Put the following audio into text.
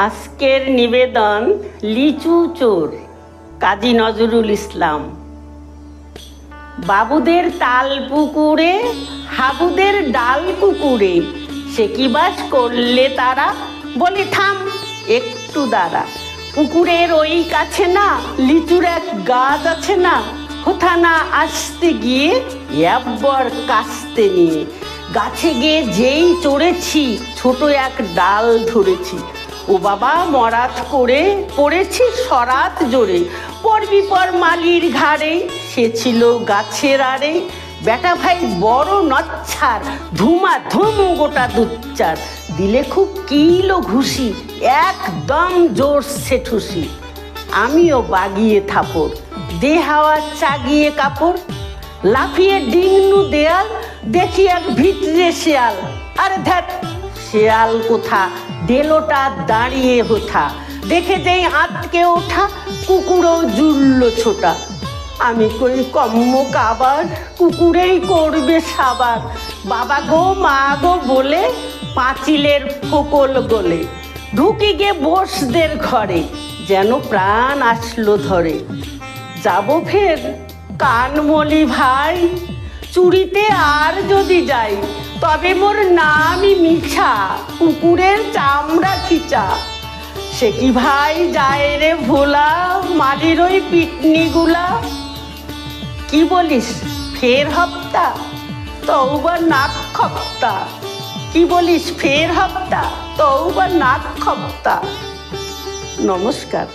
আজকের নিবেদন লিচু চোর, কাজী নজরুল ইসলাম। বাবুদের তাল পুকুরে, হাবুদের ডাল কুকুরে, সে কি বাস করলে তারা, বলে থাম একটু দাঁড়া। পুকুরের ওই কাছে না লিচুর এক গাছ আছে না, কোথা না আসতে গিয়ে একবার কাস্তে নিয়ে গাছে গিয়ে যেই চড়েছি ছোট এক ডাল ধরেছি। ও বাবা মরাত করে পড়েছি সরাত জোরে, পরবি পর মালির ঘাড়ে, সে ছিল গাছের আড়ে। বেটা ভাই বড় নচ্ছার, ধুমা ধুম গোটা দুচ্চার, দিলে খুব কিলো ঘুষি, একদম জোরসে ঠুসি। আমিও বাগিয়ে থাপড়, দে হাওয়া চাগিয়ে কাপড়, লাফিয়ে ডিংনু দেয়াল, দেখি এক ভিতরে শেয়াল। আরে ধ্যাত, শেয়াল কোথা, ডেলোটা দাঁড়িয়ে হোথা, দেখে যেই আটকে ওঠা, কুকুরও জুড়ল ছোটা। আমি কই কম্ম কাবার, কুকুরেই করবে সাবার। বাবা গো মা গো বলে পাঁচিলের ফোকল গলে ঢুকি গে বসদের ঘরে, যেন প্রাণ আসলো ধরে। যাব ফের কানমলি ভাই, চুরিতে আর যদি যাই, তবে মোর নামই মিছা, কুকুরের চামড়া খিচা। সে কি ভাই যায় রে ভোলা, মাটির ওই পিকনিগুলা। কি বলিস ফের হপ্তা, তৌবা নাক খপ্তা। কি বলিস ফের হপ্তা, তৌবা নাক খপ্তা। নমস্কার।